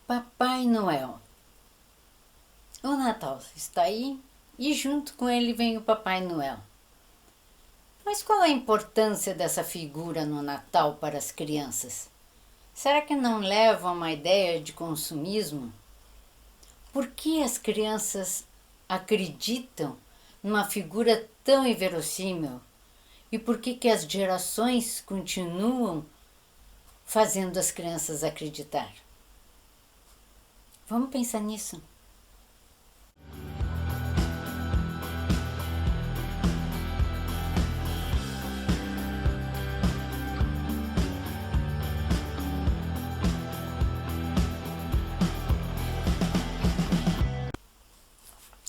Papai Noel. O Natal está aí e junto com ele vem o Papai Noel. Mas qual a importância dessa figura no Natal para as crianças? Será que não leva a uma ideia de consumismo? Por que as crianças acreditam numa figura tão inverossímil? E por que as gerações continuam fazendo as crianças acreditar? Vamos pensar nisso.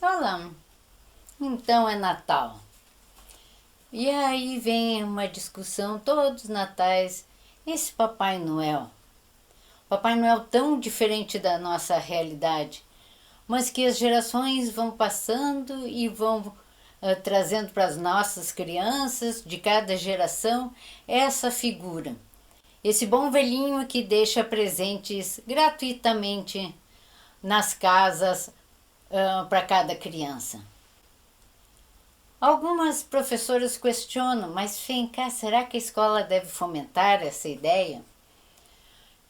Olá, então é Natal. E aí vem uma discussão todos os natais, esse Papai Noel. Papai Noel tão diferente da nossa realidade, mas que as gerações vão passando e vão trazendo para as nossas crianças de cada geração essa figura. Esse bom velhinho que deixa presentes gratuitamente nas casas para cada criança. Algumas professoras questionam, mas vem cá, será que a escola deve fomentar essa ideia?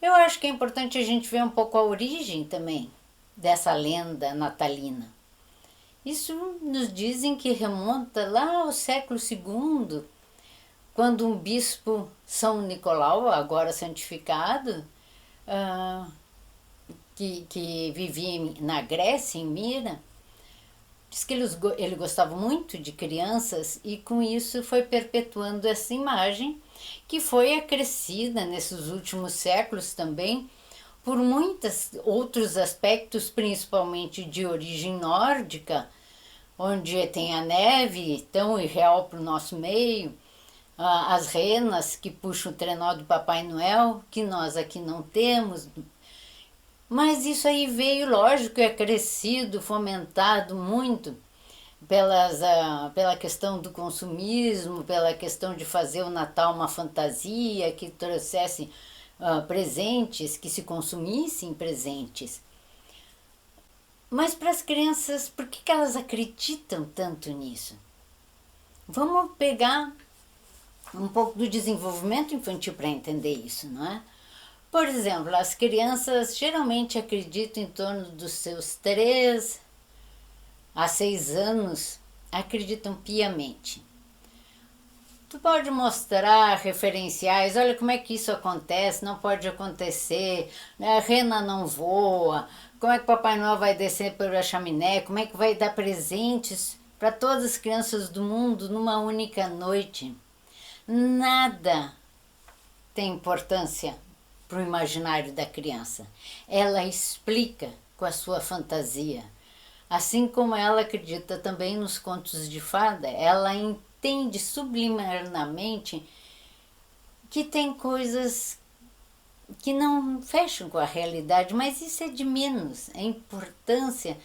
Eu acho que é importante a gente ver um pouco a origem também dessa lenda natalina. Isso nos dizem que remonta lá ao século II, quando um bispo, São Nicolau, agora santificado, que vivia na Grécia, em Mira, diz que ele gostava muito de crianças e com isso foi perpetuando essa imagem que foi acrescida nesses últimos séculos também por muitos outros aspectos, principalmente de origem nórdica, onde tem a neve tão irreal para o nosso meio, as renas que puxam o trenó do Papai Noel, que nós aqui não temos. Mas isso aí veio, lógico, é crescido, fomentado muito pela questão do consumismo, pela questão de fazer o Natal uma fantasia que trouxesse presentes, que se consumissem presentes. Mas para as crianças, por que elas acreditam tanto nisso? Vamos pegar um pouco do desenvolvimento infantil para entender isso, não é? Por exemplo, as crianças geralmente acreditam em torno dos seus 3 a 6 anos, acreditam piamente. Tu pode mostrar referenciais, olha como é que isso acontece, não pode acontecer, a rena não voa, como é que Papai Noel vai descer pela chaminé, como é que vai dar presentes para todas as crianças do mundo numa única noite. Nada tem importância para o imaginário da criança. Ela explica com a sua fantasia. Assim como ela acredita também nos contos de fada, ela entende subliminarmente que tem coisas que não fecham com a realidade, mas isso é de menos. A importância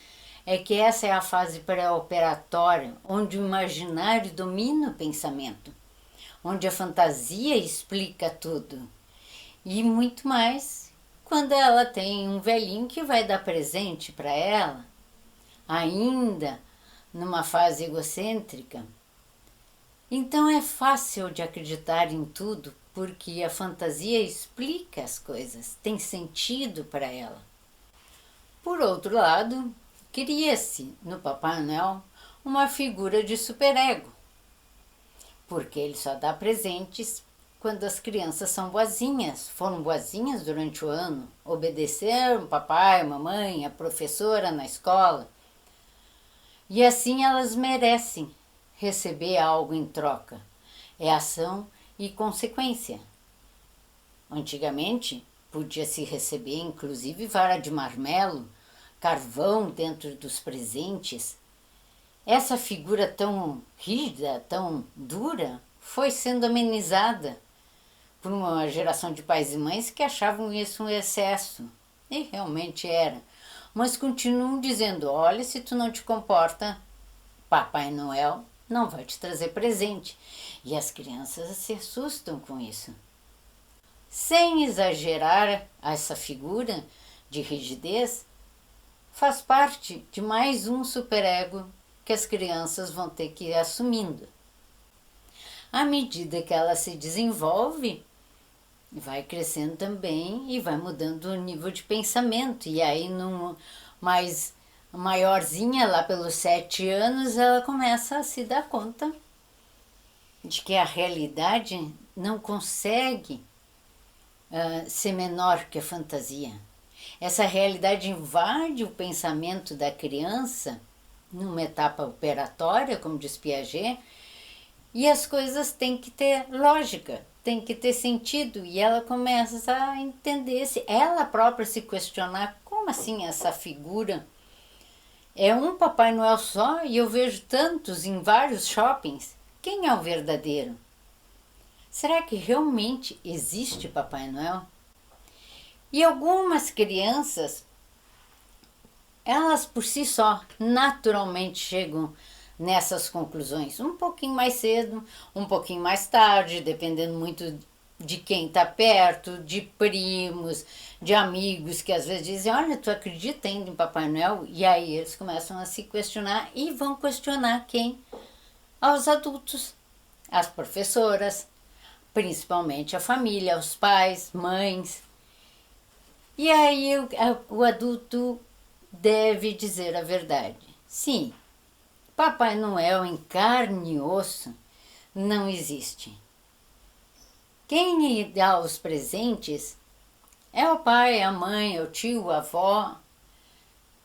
é que essa é a fase pré-operatória, onde o imaginário domina o pensamento, onde a fantasia explica tudo. E muito mais quando ela tem um velhinho que vai dar presente para ela, ainda numa fase egocêntrica. Então é fácil de acreditar em tudo, porque a fantasia explica as coisas, tem sentido para ela. Por outro lado, cria-se no Papai Noel uma figura de superego, porque ele só dá presentes quando as crianças são boazinhas, foram boazinhas durante o ano, obedeceram o papai, a mamãe, a professora na escola. E assim elas merecem receber algo em troca. É ação e consequência. Antigamente, podia-se receber inclusive vara de marmelo, carvão dentro dos presentes. Essa figura tão rígida, tão dura, foi sendo amenizada por uma geração de pais e mães que achavam isso um excesso. E realmente era. Mas continuam dizendo, olha, se tu não te comporta, Papai Noel não vai te trazer presente. E as crianças se assustam com isso. Sem exagerar essa figura, de rigidez, faz parte de mais um superego que as crianças vão ter que ir assumindo. À medida que ela se desenvolve, vai crescendo também e vai mudando o nível de pensamento. E aí, mais maiorzinha, lá pelos 7 anos, ela começa a se dar conta de que a realidade não consegue ser menor que a fantasia. Essa realidade invade o pensamento da criança numa etapa operatória, como diz Piaget, e as coisas têm que ter lógica, têm que ter sentido, e ela começa a entender, ela própria se questionar, como assim essa figura é um Papai Noel só e eu vejo tantos em vários shoppings? Quem é o verdadeiro? Será que realmente existe Papai Noel? E algumas crianças, elas por si só, naturalmente chegam nessas conclusões. Um pouquinho mais cedo, um pouquinho mais tarde, dependendo muito de quem está perto, de primos, de amigos que às vezes dizem, olha, tu acredita ainda em Papai Noel? E aí eles começam a se questionar e vão questionar quem? Aos adultos, as professoras, principalmente a família, os pais, mães. E aí o adulto deve dizer a verdade. Sim, Papai Noel em carne e osso não existe. Quem lhe dá os presentes é o pai, a mãe, o tio, a avó.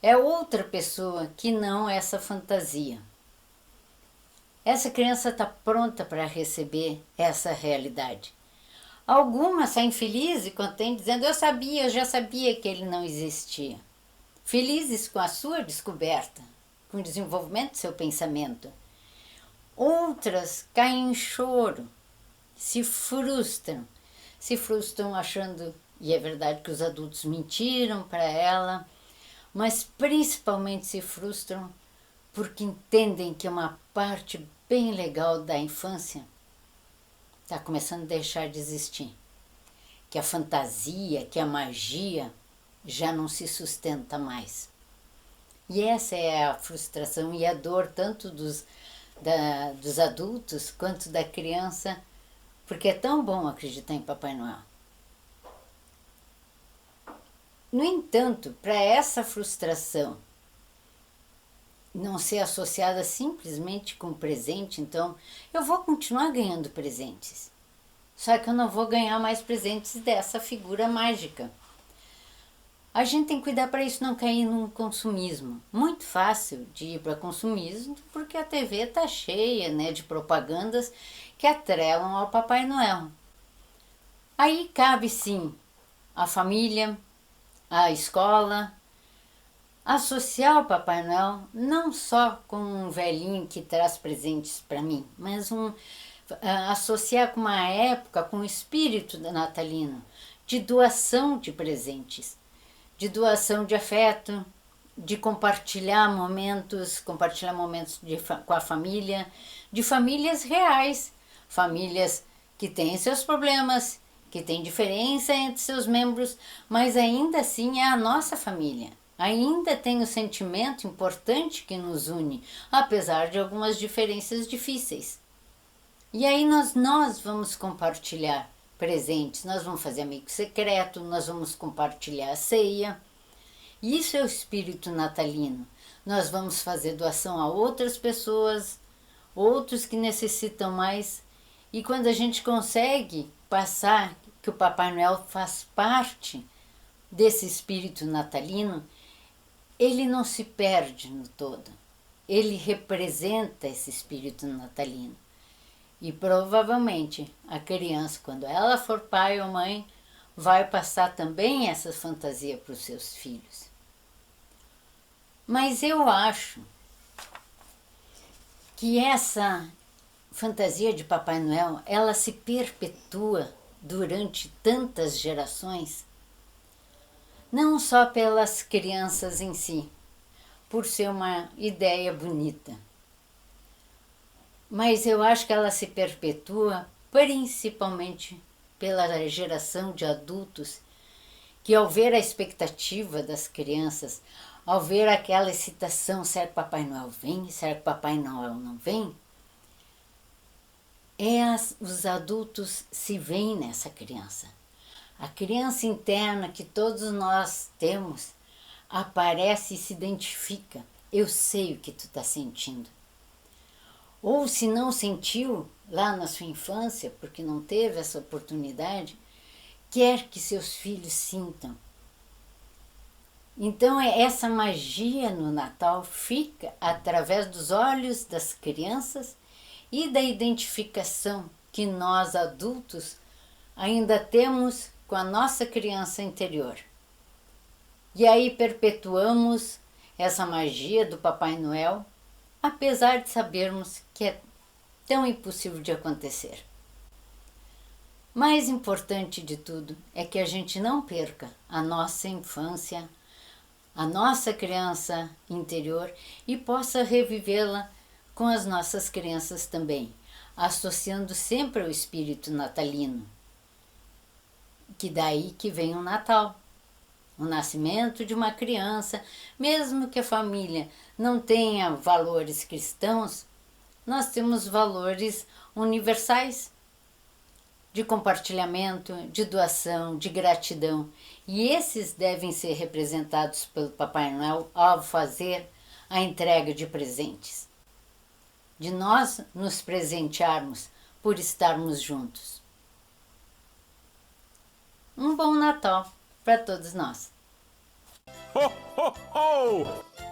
É outra pessoa que não essa fantasia. Essa criança está pronta para receber essa realidade. Algumas saem felizes e contentes, dizendo, eu já sabia que ele não existia. Felizes com a sua descoberta, com o desenvolvimento do seu pensamento. Outras caem em choro, se frustram achando, e é verdade que os adultos mentiram para ela, mas principalmente se frustram porque entendem que uma parte bem legal da infância está começando a deixar de existir. Que a fantasia, que a magia já não se sustenta mais. E essa é a frustração e a dor tanto dos adultos quanto da criança, porque é tão bom acreditar em Papai Noel. No entanto, para essa frustração não ser associada simplesmente com presente, então eu vou continuar ganhando presentes. Só que eu não vou ganhar mais presentes dessa figura mágica. A gente tem que cuidar para isso não cair num consumismo. Muito fácil de ir para consumismo, porque a TV está cheia, né, de propagandas que atrelam ao Papai Noel. Aí cabe sim a família, a escola, associar o Papai Noel não só com um velhinho que traz presentes para mim, mas associar com uma época, com o espírito natalino, de doação de presentes, de doação de afeto, de compartilhar momentos com a família, de famílias reais, famílias que têm seus problemas, que têm diferença entre seus membros, mas ainda assim é a nossa família. Ainda tem o sentimento importante que nos une, apesar de algumas diferenças difíceis. E aí nós vamos compartilhar presentes, nós vamos fazer amigo secreto, nós vamos compartilhar a ceia. Isso é o espírito natalino. Nós vamos fazer doação a outras pessoas, outros que necessitam mais. E quando a gente consegue passar que o Papai Noel faz parte desse espírito natalino, ele não se perde no todo. Ele representa esse espírito natalino. E provavelmente a criança, quando ela for pai ou mãe, vai passar também essa fantasia para os seus filhos. Mas eu acho que essa fantasia de Papai Noel, ela se perpetua durante tantas gerações, não só pelas crianças em si, por ser uma ideia bonita, mas eu acho que ela se perpetua principalmente pela geração de adultos que ao ver a expectativa das crianças, ao ver aquela excitação, será que Papai Noel vem? Será que Papai Noel não vem? Os adultos se veem nessa criança. A criança interna que todos nós temos aparece e se identifica. Eu sei o que tu está sentindo. Ou se não sentiu lá na sua infância, porque não teve essa oportunidade, quer que seus filhos sintam. Então essa magia no Natal fica através dos olhos das crianças e da identificação que nós adultos ainda temos com a nossa criança interior. E aí perpetuamos essa magia do Papai Noel, apesar de sabermos que é tão impossível de acontecer. Mais importante de tudo é que a gente não perca a nossa infância, a nossa criança interior e possa revivê-la com as nossas crianças também, associando sempre ao espírito natalino, que daí que vem o Natal, o nascimento de uma criança. Mesmo que a família não tenha valores cristãos, nós temos valores universais, de compartilhamento, de doação, de gratidão. E esses devem ser representados pelo Papai Noel ao fazer a entrega de presentes. De nós nos presentearmos por estarmos juntos. Um bom Natal para todos nós. Ho, ho, ho!